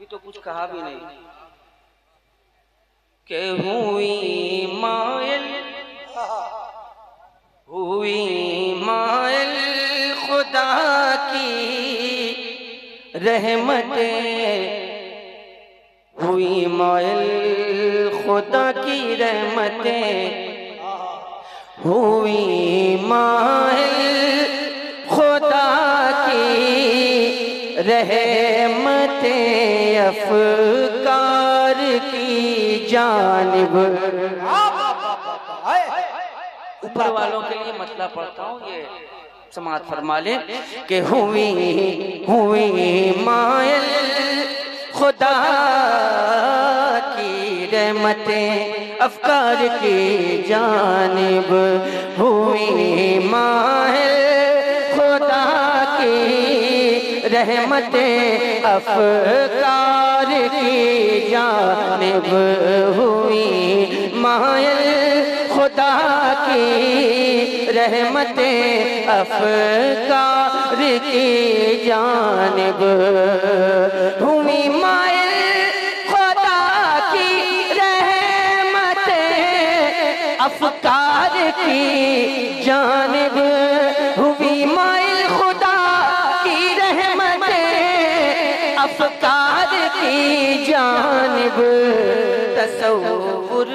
अभी तो कुछ कहा भी नहीं के हुई मायल खुदा की रहमतें, हुई मायल खुदा की रहमतें, हुई मायल खुदा की रहमतें अफकार की जानिब। ऊपर वालों के लिए मतलब पढ़ता हूँ, ये समाज फरमा ले कि हुई मायल खुदा की रहमतें अफकार की जानिब, हुई मायल खुदा की रहमतें अफकार की जानिब, हुई मायल खुदा की रहमतें अफकार की जानिब, हुई मायल खुदा की रहमतें अफकार की जानिब, हुई मायल खुदा की रहमतें अफकार की जानिब। तसव्वुर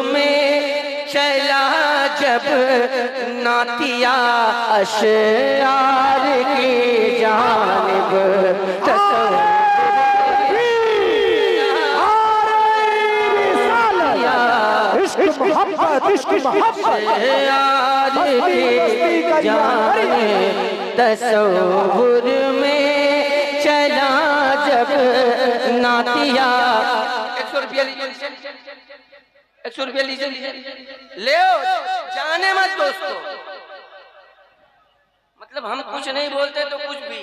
में चला जब नातिया अशआर की जानिब, तसव्वुर में चला जब नातिया। 100 रुपया लीजिए, ले जाने मत दोस्तों। मतलब हम कुछ नहीं बोलते तो कुछ भी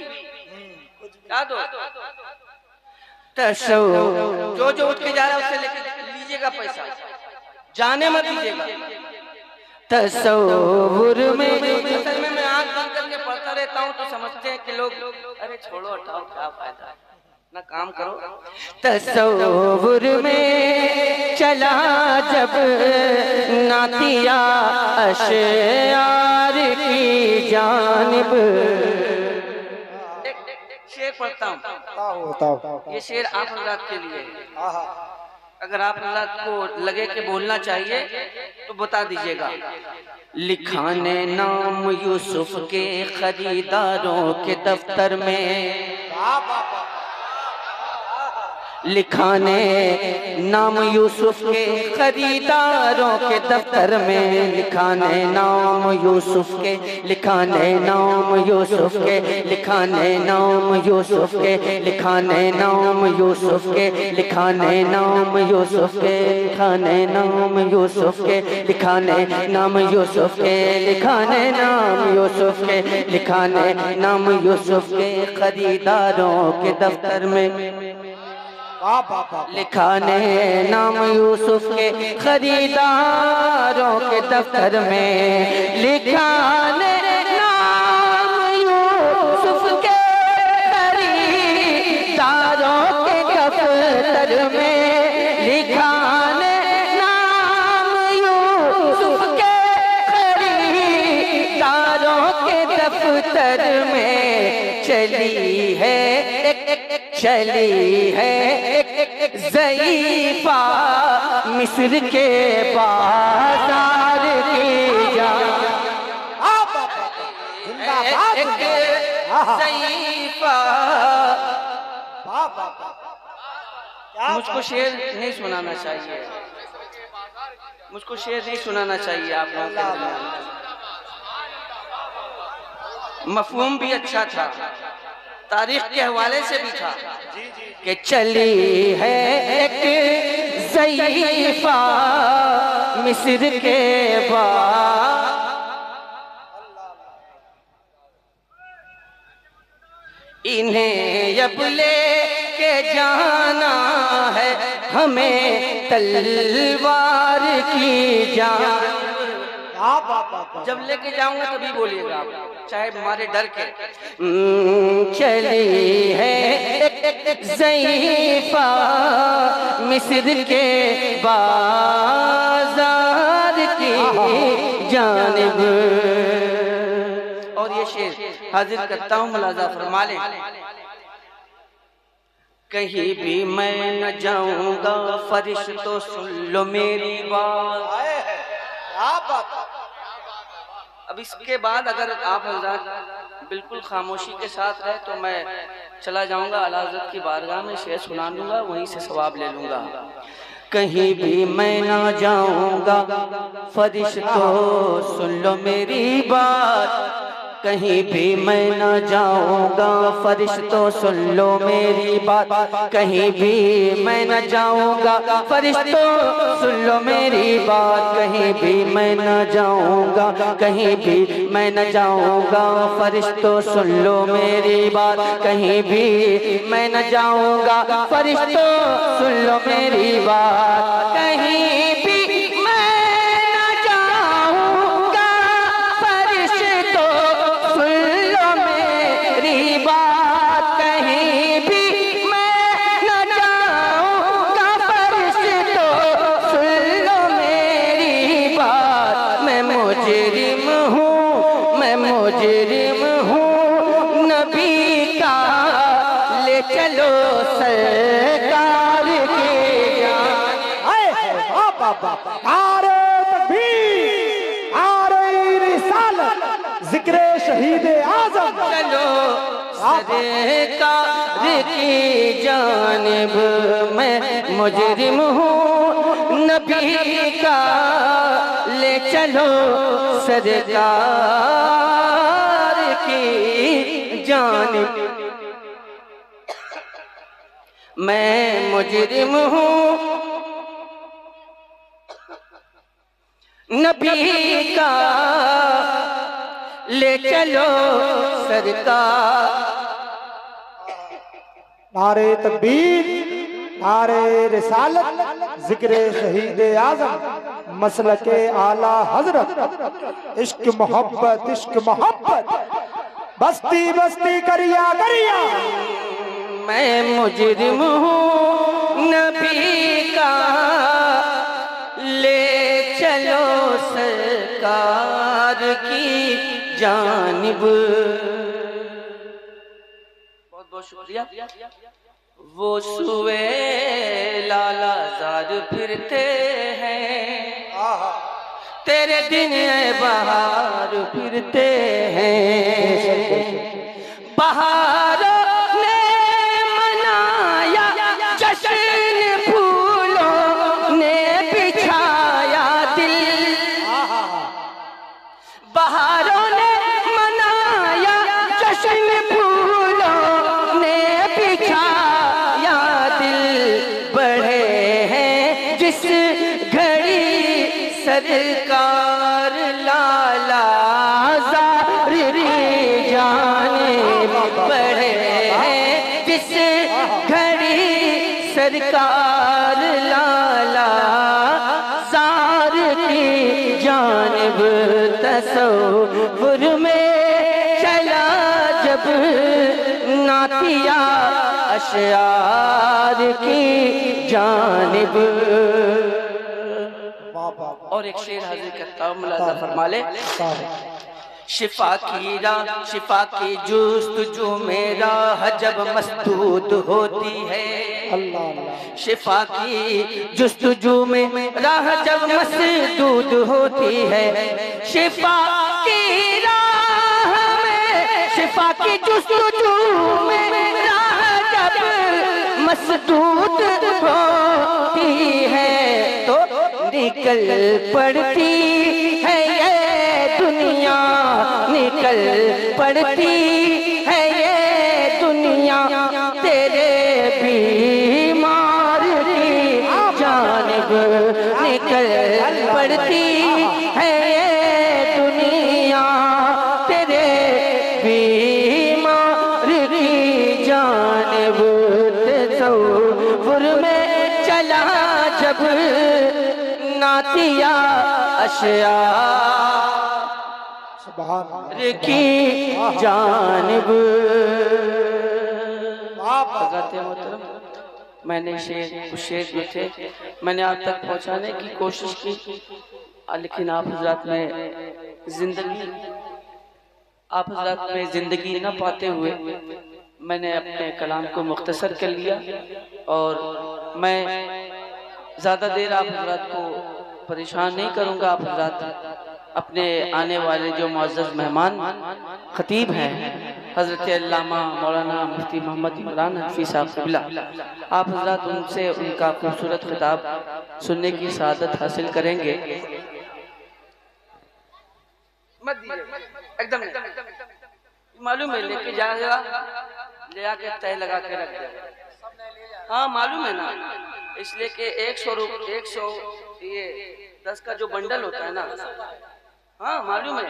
क्या दो। जो उठ के जा रहा है उससे लेके लीजिएगा पैसा, जाने मत दीजिएगा। तसव्वुर में मैं आँख बंद करके पढ़ता रहता हूँ तो समझते हैं कि लोग अरे छोड़ो हटाओ क्या फायदा, ना काम करो। तसव्वुर में चला जब नातिया अशआर की जानिब। शेर पढ़ता हूँ, ये शेर आप हज़रात के लिए। अगर आप हज़रात को लगे कि बोलना चाहिए तो बता दीजिएगा। लिखाने नाम यूसुफ के खरीदारों के दफ्तर में, लिखाने नाम यूसुफ के खरीदारों के दफ्तर में, लिखाने नाम यूसुफ के, लिखाने नाम यूसुफ के, लिखाने नाम यूसुफ के, लिखाने नाम यूसुफ के, लिखाने नाम यूसुफ के, लिखाने नाम यूसुफ के, लिखाने नाम यूसुफ के, लिखाने नाम यूसुफ के, लिखाने नाम यूसुफ के खरीदारों के दफ्तर में, लिखाने नाम यूसुफ के खरीदारों के दफ्तर में, लिखाने नाम यूसुफ के खरीदारों के दफ्तर में, लिखाने नाम यूसुफ के खरीदारों के दफ्तर में, चली है ज़ईफ़ा मिस्र के बाजार की जान। ज़ईफ़ा, मुझको शेर नहीं सुनाना चाहिए, मुझको शेर नहीं सुनाना चाहिए आप लोगों के दरमियान। मफ़हूम भी अच्छा था, तारीख के हवाले से भी था कि चली है एक ज़ईफ़ा मिस्र के बाद, इन्हें अब लेके जाना है हमें तलवार की जान। जब लेके जाऊंगा तभी बोलिएगा आप, चाहे हमारे डर के। चली है ज़ईफ़ा मिस्र के बाजार की जानिब। और ये शेर हाजिर करता हूँ, मुलाज़ा फरमा लें। कहीं भी मैं न जाऊंगा फरिश्तों सुन लो मेरी बात। अब इसके बाद अगर आप हज़रात बिल्कुल खामोशी के साथ रहे तो मैं चला जाऊंगा आला हज़रत की बारगाह में, शेर सुना दूंगा, वहीं से सवाब ले लूंगा। कहीं भी मैं ना जाऊंगा फरिश्तों सुन लो मेरी बात, कहीं भी मैं ना जाऊंगा फरिश्तों सुन लो मेरी बात, कहीं भी मैं न जाऊंगा फरिश्तों सुन लो मेरी बात, कहीं भी मैं न जाऊंगा, कहीं भी मैं न जाऊंगा फरिश्तों सुन लो मेरी बात, कहीं भी मैं न जाऊंगा फरिश्तों सुन लो मेरी बात, कहीं भी मुजरिम हूँ नबी का, ले चलो सरकार के जान। नारे तकबीर, नारे रिसालत, जिक्र शहीद आज़म। चलो सरकार की जानिब, मैं मुजरिम हूँ नबी का, ले चलो सरकार की जानिब। मैं मुजरिम हूँ नबी का, ले चलो सरकार। नारे तकबीर, नारे रिसालत, जिक्र शहीद आज़म, मसलके आला हजरत, इश्क मोहब्बत, इश्क मोहब्बत, बस्ती बस्ती करिया करिया। मैं मुजरिम हूँ नबी का, ले चलो सरकार की जानिब। बहुत बहुत शुक्रिया। वो सुए लाला जार फिरते हैं, तेरे दिन बहार फिरते हैं, बहारों ने मनाया जश्न, फूलों ने बिछाया दिल, बहारों ने मनाया जश्न, फूलों ने बिछाया दिल, बढ़े हैं जिस घड़ी सरकार लाला ज़ारी जाने, बढ़े हैं जिस घड़ी सरकार लाला ज़ार की जानिब, तसव्वुर में चला जब नातिया अशआर की जानिब। और एक शेर हाजिर करता हूँ, मुलाज़ा फरमा ले। शिफा की जुस्तजू में राह जब मसदूद होती है, शिफा की जुस्तजू में राह जब मसदूद होती है, शिफा की राह में, शिफा की जुस्तजू में राह जब मसदूद होती है, तो निकल पड़ती है ये दुनिया, निकल पड़ती है ये दुनिया, तेरे बीमार की जानिब, निकल पड़ती है ये दुनिया, तेरे बीमार की जानिब। तसव्वुर में चला जब नातिया अशयार की जानिब। मैंने कुछ शेर जो थे मैंने आप तक पहुंचाने की कोशिश की, लेकिन आप हजरात में जिंदगी न पाते हुए मैंने अपने कलाम को मुख्तसर कर लिया। और मैं ज़्यादा देर आप हजरात को परेशान नहीं करूँगा। आप हजरात अपने आने वाले जो मुअज़्ज़ज़ मेहमान खतीब हैं हज़रत अल्लामा मौलाना मुफ्ती मोहम्मद इमरान हनफी साहब क़िबला, आप हजरात उनसे उनका खूबसूरत खिताब सुनने की सआदत हासिल करेंगे। एकदम मालूम है, लेके जाएगा ले आके तय लगा के रख देगा। हाँ मालूम है ना, इसलिए कि 100 ये 10 का जो बंडल होता है ना, हाँ मालूम है,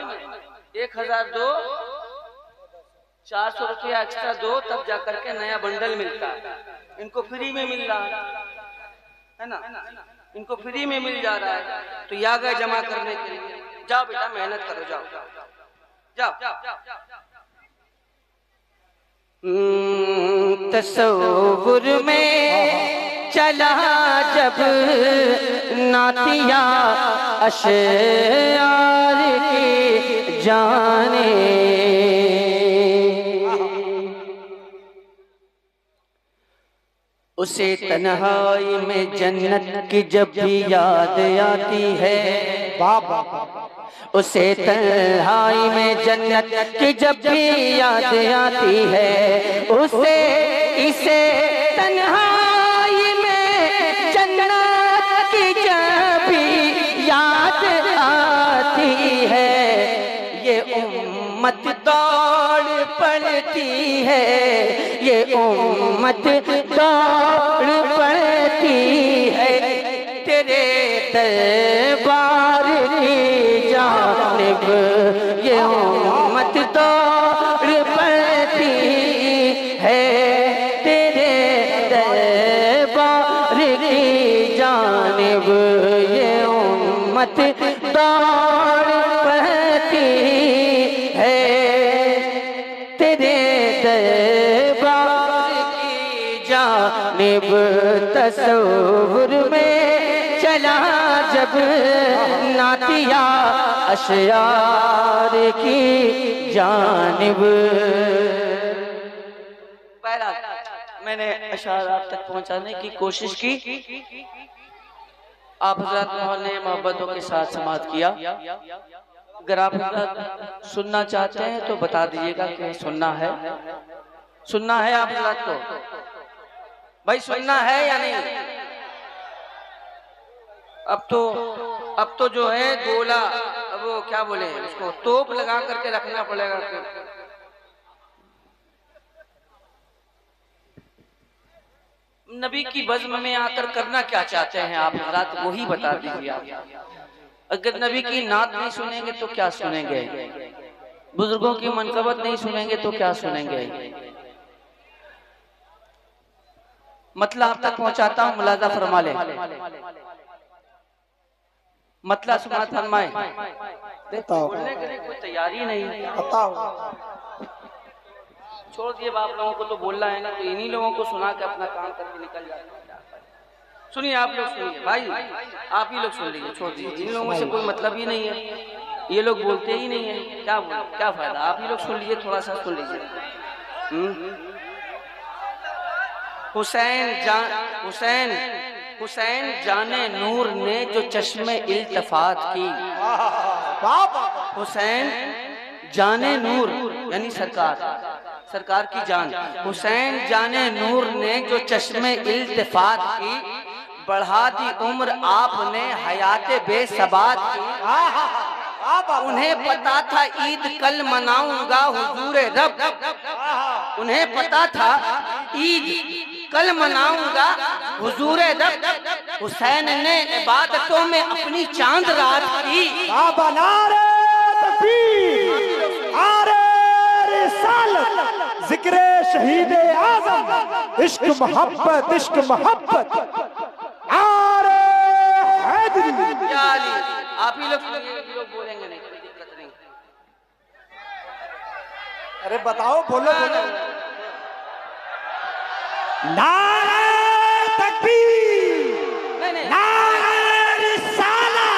1000 दो 400 रुपया एक्स्ट्रा दो तब जाकर के नया बंडल मिलता है। इनको फ्री में मिल रहा है ना, इनको फ्री में मिल जा रहा है, तो या गए जमा करने के लिए। जाओ बेटा मेहनत करो, जाओ जाओ। तसव्वुर में चला जब नातिया अशयार की जाने, उसे तन्हाई में जन्नत की जब भी याद आती है, उसे तन्हाई में जन्नत की जब भी याद आती है, उसे इसे तन्हाई में जन्नत की जब भी याद आती है, ये उम्मत दौड़ पड़ती है, ये उम्मत दौड़ पड़ती है तेरे दरबार की जानिब, ये उम्मत दौड़ पड़ती है तेरे दरबार की जानिब, ये उम्मत दौड़ पड़ती है तेरे दरबार की जानिब। तसव्वुर में चला जब नातिया अशयार की जानिब। मैंने अशआर आप तक पहुंचाने की कोशिश की, आप हजरत ने मोहब्बतों के साथ समाअत किया। अगर आप हजरत सुनना चाहते हैं तो बता दीजिएगा कि सुनना है। सुनना है आप हजरत को, भाई सुनना है या नहीं? अब तो जो है गोला, वो क्या बोले उसको, तोप लगा करके रखना पड़ेगा। नबी की बज़्म में आकर करना क्या चाहते हैं आप हज़रात, वो ही बता दीजिए आप। अगर नबी की नात नहीं सुनेंगे तो क्या सुनेंगे, बुजुर्गों की मनक़बत नहीं सुनेंगे तो क्या सुनेंगे। मतलब आप तक पहुंचाता हूँ, मुलाज़ा फरमा ले, मतलब सुना फरमाए। बोलने के लिए कोई तैयारी नहीं, छोड़ दिए बाप लोगों को, तो बोलना है ना, तो इन्हीं लोगों को सुना के अपना काम करके निकल जाते हैं। सुनिए आप लोग, सुनिए भाई, आप ही लोग सुन लीजिए, छोड़ दीजिए, इन लोगों से कोई मतलब ही नहीं है, ये लोग बोलते ही नहीं है, क्या फायदा। आप ही लोग सुन लीजिए, थोड़ा सा सुन लीजिए। हुसैन जाने नूर ने जो चश्मे इल्तफात की, हुसैन जाने नूर यानी सरकार की जान, हुसैन जाने नूर ने जो चश्मे इल्तफात की, बढ़ा दी उम्र आपने हयात बेसबात की। उन्हें पता था ईद कल मनाऊंगा हुजूर रब, उन्हें पता था ईद कल मनाऊंगा हुजूर रब। हुसैन ने इबादतों में अपनी चांद रात की। जिक्र शहीद आज़म, इश्क मोहब्बत, इश्क मोहब्बत। आप ही भी लोग बोलेंगे नहीं, कोई दिक्कत नहीं। अरे बताओ, बोलो बोलो। नारे तकबीर, नहीं नहीं नारे रिसाला,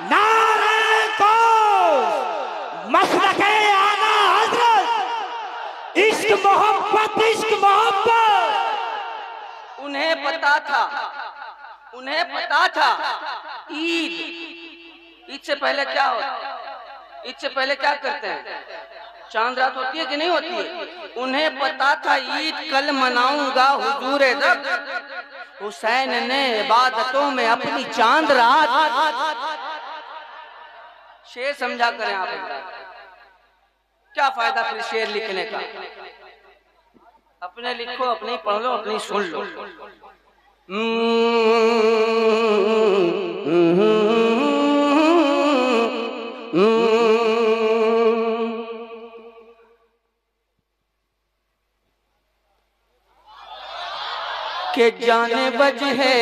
नारे कौस, मसलके आला हजरत, इश्क मोहब्बत, इश्क मोहब्बत। उन्हें पता था, उन्हें पता था ईद, ईद से पहले क्या होता, ईद से पहले क्या करते हैं, चांद रात होती है कि नहीं होती है। उन्हें पता था ईद कल मनाऊंगा हुजूर दब, हुसैन ने इबादतों में अपनी चांद रात। शेर समझा करें आप, क्या फायदा फिर शेर लिखने का। अपने लिखो, अपनी पढ़ लो, अपनी सुन लो। के जाने बज है